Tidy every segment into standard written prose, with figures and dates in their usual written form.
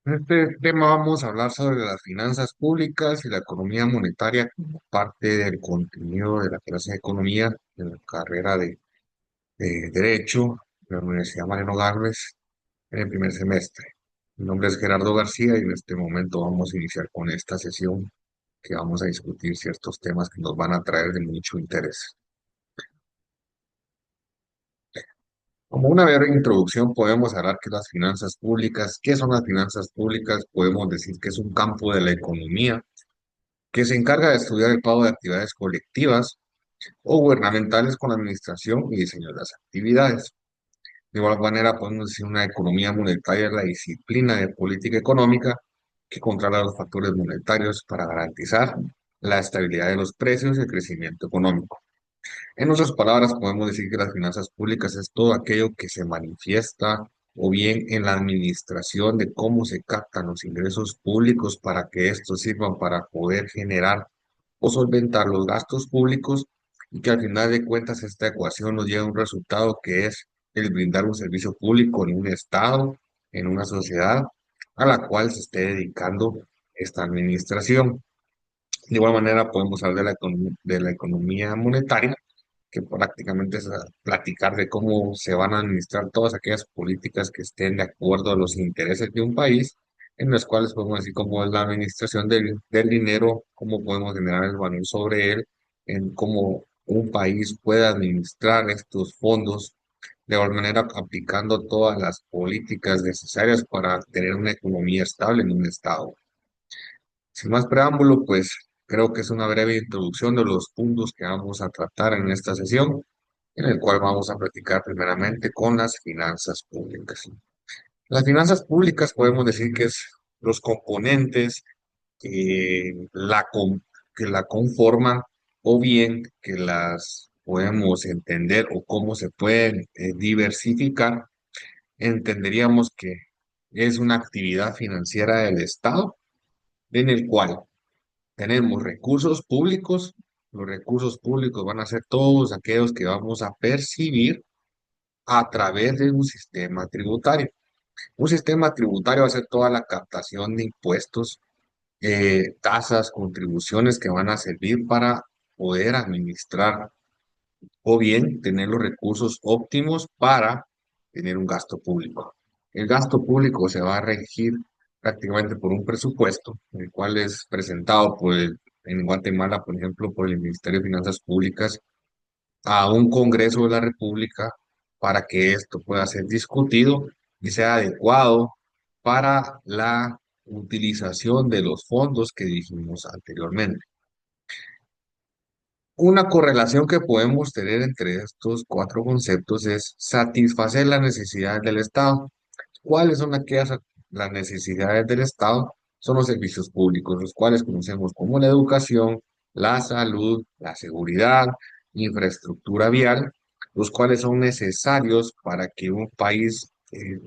En este tema vamos a hablar sobre las finanzas públicas y la economía monetaria como parte del contenido de la clase de economía de la carrera de Derecho de la Universidad Mariano Gálvez en el primer semestre. Mi nombre es Gerardo García y en este momento vamos a iniciar con esta sesión que vamos a discutir ciertos temas que nos van a traer de mucho interés. Como una breve introducción, podemos hablar que las finanzas públicas, ¿qué son las finanzas públicas? Podemos decir que es un campo de la economía que se encarga de estudiar el pago de actividades colectivas o gubernamentales con la administración y diseño de las actividades. De igual manera, podemos decir una economía monetaria es la disciplina de política económica que controla los factores monetarios para garantizar la estabilidad de los precios y el crecimiento económico. En otras palabras, podemos decir que las finanzas públicas es todo aquello que se manifiesta o bien en la administración de cómo se captan los ingresos públicos para que estos sirvan para poder generar o solventar los gastos públicos y que al final de cuentas esta ecuación nos lleva a un resultado que es el brindar un servicio público en un estado, en una sociedad a la cual se esté dedicando esta administración. De igual manera podemos hablar de de la economía monetaria, que prácticamente es platicar de cómo se van a administrar todas aquellas políticas que estén de acuerdo a los intereses de un país, en los cuales podemos decir cómo es la administración del dinero, cómo podemos generar el valor sobre él, en cómo un país puede administrar estos fondos, de igual manera aplicando todas las políticas necesarias para tener una economía estable en un estado. Sin más preámbulo, pues creo que es una breve introducción de los puntos que vamos a tratar en esta sesión, en el cual vamos a platicar primeramente con las finanzas públicas. Las finanzas públicas podemos decir que es los componentes que que la conforman o bien que las podemos entender o cómo se pueden diversificar. Entenderíamos que es una actividad financiera del Estado en el cual tenemos recursos públicos. Los recursos públicos van a ser todos aquellos que vamos a percibir a través de un sistema tributario. Un sistema tributario va a ser toda la captación de impuestos, tasas, contribuciones que van a servir para poder administrar o bien tener los recursos óptimos para tener un gasto público. El gasto público se va a regir prácticamente por un presupuesto, el cual es presentado en Guatemala, por ejemplo, por el Ministerio de Finanzas Públicas a un Congreso de la República para que esto pueda ser discutido y sea adecuado para la utilización de los fondos que dijimos anteriormente. Una correlación que podemos tener entre estos cuatro conceptos es satisfacer las necesidades del Estado. ¿Cuáles son las necesidades del Estado? Son los servicios públicos, los cuales conocemos como la educación, la salud, la seguridad, infraestructura vial, los cuales son necesarios para que un país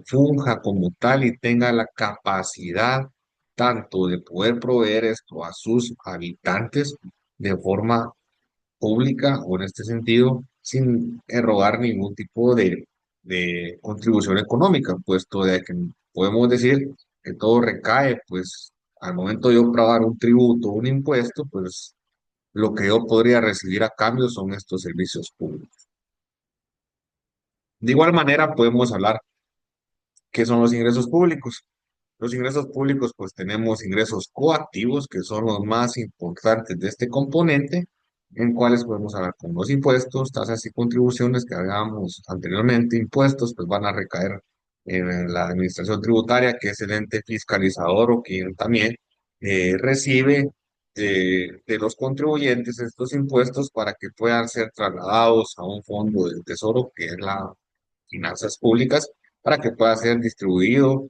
funja como tal y tenga la capacidad tanto de poder proveer esto a sus habitantes de forma pública o en este sentido sin erogar ningún tipo de contribución económica, puesto de que podemos decir que todo recae, pues al momento de yo pagar un tributo, un impuesto, pues lo que yo podría recibir a cambio son estos servicios públicos. De igual manera, podemos hablar qué son los ingresos públicos. Los ingresos públicos, pues tenemos ingresos coactivos, que son los más importantes de este componente, en cuales podemos hablar con los impuestos, tasas y contribuciones que hablábamos anteriormente. Impuestos, pues van a recaer en la administración tributaria, que es el ente fiscalizador o quien también recibe de los contribuyentes estos impuestos para que puedan ser trasladados a un fondo del tesoro, que es la finanzas públicas, para que pueda ser distribuido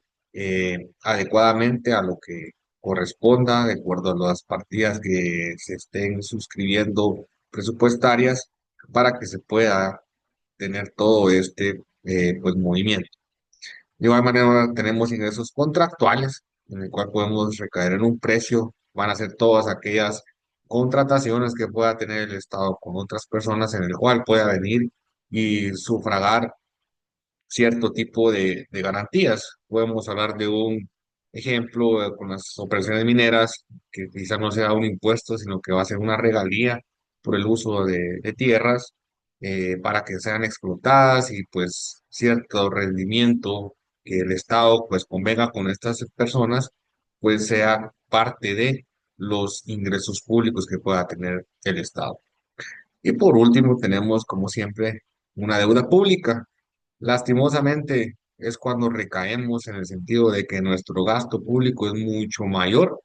adecuadamente a lo que corresponda, de acuerdo a las partidas que se estén suscribiendo presupuestarias, para que se pueda tener todo este pues, movimiento. De igual manera, tenemos ingresos contractuales, en el cual podemos recaer en un precio, van a ser todas aquellas contrataciones que pueda tener el Estado con otras personas, en el cual pueda venir y sufragar cierto tipo de garantías. Podemos hablar de un Ejemplo, con las operaciones mineras, que quizás no sea un impuesto, sino que va a ser una regalía por el uso de tierras para que sean explotadas y pues cierto rendimiento que el Estado pues convenga con estas personas, pues sea parte de los ingresos públicos que pueda tener el Estado. Y por último, tenemos, como siempre, una deuda pública. Lastimosamente, es cuando recaemos en el sentido de que nuestro gasto público es mucho mayor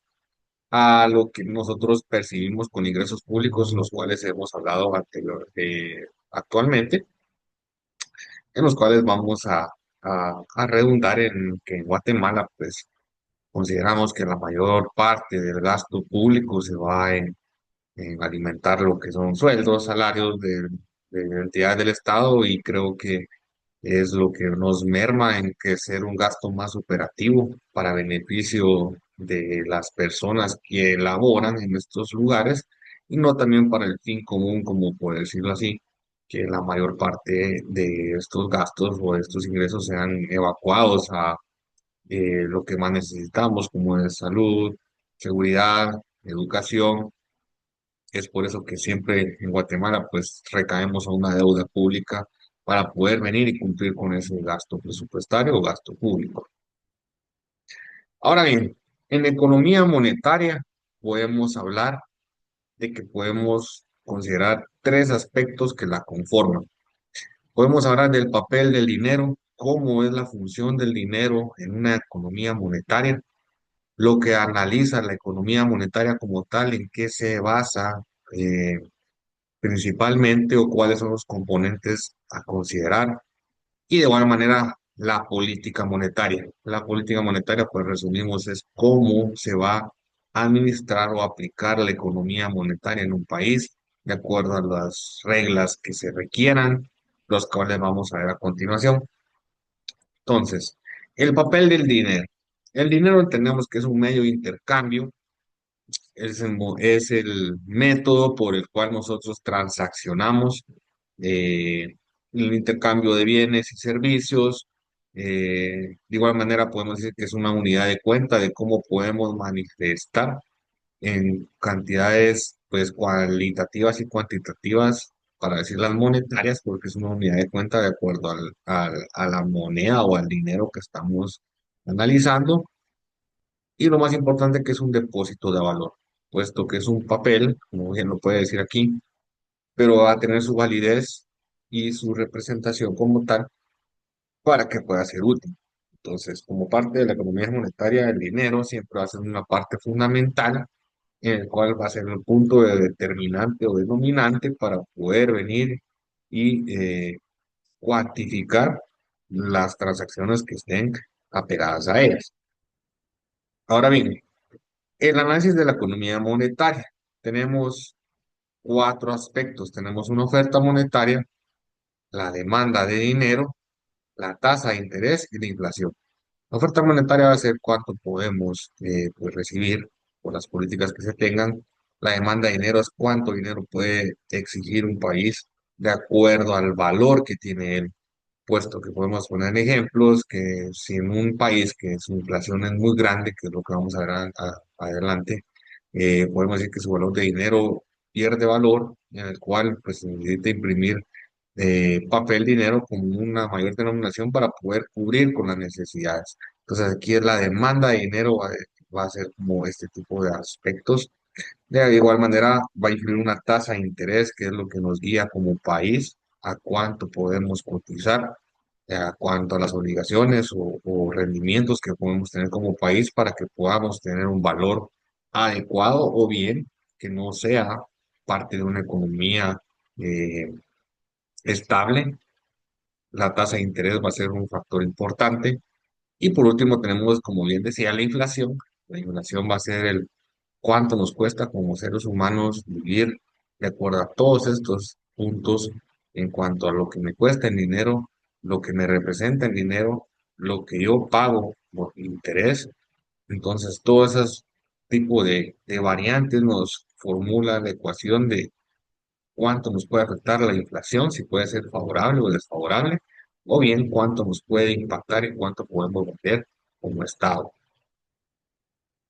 a lo que nosotros percibimos con ingresos públicos, los cuales hemos hablado actualmente, en los cuales vamos a redundar en que en Guatemala, pues, consideramos que la mayor parte del gasto público se va en alimentar lo que son sueldos, salarios de entidades del Estado y creo que es lo que nos merma en que ser un gasto más operativo para beneficio de las personas que laboran en estos lugares y no también para el fin común, como por decirlo así, que la mayor parte de estos gastos o de estos ingresos sean evacuados a lo que más necesitamos, como es salud, seguridad, educación. Es por eso que siempre en Guatemala pues recaemos a una deuda pública para poder venir y cumplir con ese gasto presupuestario o gasto público. Ahora bien, en economía monetaria podemos hablar de que podemos considerar tres aspectos que la conforman. Podemos hablar del papel del dinero, cómo es la función del dinero en una economía monetaria, lo que analiza la economía monetaria como tal, en qué se basa, eh, principalmente o cuáles son los componentes a considerar y de igual manera la política monetaria. La política monetaria, pues resumimos, es cómo se va a administrar o aplicar la economía monetaria en un país de acuerdo a las reglas que se requieran, los cuales vamos a ver a continuación. Entonces, el papel del dinero. El dinero entendemos que es un medio de intercambio, es el método por el cual nosotros transaccionamos el intercambio de bienes y servicios. De igual manera, podemos decir que es una unidad de cuenta de cómo podemos manifestar en cantidades pues cualitativas y cuantitativas, para decir las monetarias, porque es una unidad de cuenta de acuerdo a la moneda o al dinero que estamos analizando. Y lo más importante que es un depósito de valor, puesto que es un papel, como bien lo puede decir aquí, pero va a tener su validez y su representación como tal para que pueda ser útil. Entonces, como parte de la economía monetaria, el dinero siempre va a ser una parte fundamental en el cual va a ser el punto de determinante o denominante para poder venir y cuantificar las transacciones que estén apegadas a ellas. Ahora bien, el análisis de la economía monetaria. Tenemos cuatro aspectos. Tenemos una oferta monetaria, la demanda de dinero, la tasa de interés y la inflación. La oferta monetaria va a ser cuánto podemos pues, recibir por las políticas que se tengan. La demanda de dinero es cuánto dinero puede exigir un país de acuerdo al valor que tiene él, puesto que podemos poner ejemplos que si en un país que su inflación es muy grande, que es lo que vamos a ver adelante, podemos decir que su valor de dinero pierde valor, en el cual pues se necesita imprimir papel dinero con una mayor denominación para poder cubrir con las necesidades. Entonces aquí es la demanda de dinero va a ser como este tipo de aspectos. De igual manera, va a influir una tasa de interés, que es lo que nos guía como país a cuánto podemos cotizar, a cuánto a las obligaciones o rendimientos que podemos tener como país para que podamos tener un valor adecuado o bien que no sea parte de una economía eh, estable. La tasa de interés va a ser un factor importante. Y por último tenemos, como bien decía, la inflación. La inflación va a ser el cuánto nos cuesta como seres humanos vivir de acuerdo a todos estos puntos en cuanto a lo que me cuesta en dinero, lo que me representa en dinero, lo que yo pago por interés. Entonces, todos esos tipos de variantes nos formula la ecuación de cuánto nos puede afectar la inflación, si puede ser favorable o desfavorable, o bien cuánto nos puede impactar y cuánto podemos vender como Estado.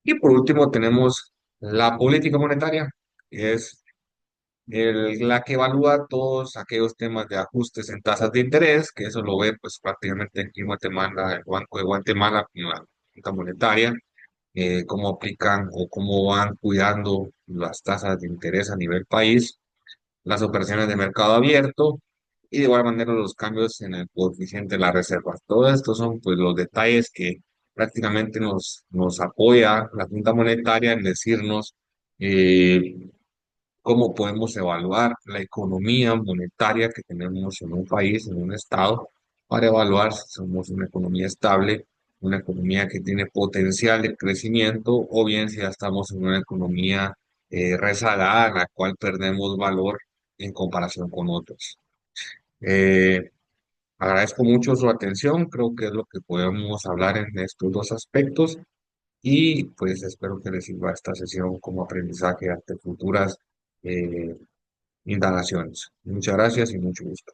Y por último tenemos la política monetaria, que es la que evalúa todos aquellos temas de ajustes en tasas de interés, que eso lo ve pues prácticamente aquí en Guatemala, el Banco de Guatemala, con la política monetaria, cómo aplican o cómo van cuidando las tasas de interés a nivel país, las operaciones de mercado abierto y de igual manera los cambios en el coeficiente de la reserva. Todo esto son pues los detalles que prácticamente nos apoya la Junta Monetaria en decirnos eh, cómo podemos evaluar la economía monetaria que tenemos en un país, en un estado, para evaluar si somos una economía estable, una economía que tiene potencial de crecimiento, o bien si ya estamos en una economía rezagada, en la cual perdemos valor en comparación con otros. Eh, Agradezco mucho su atención, creo que es lo que podemos hablar en estos dos aspectos y pues espero que les sirva esta sesión como aprendizaje ante futuras eh, indagaciones. Muchas gracias y mucho gusto.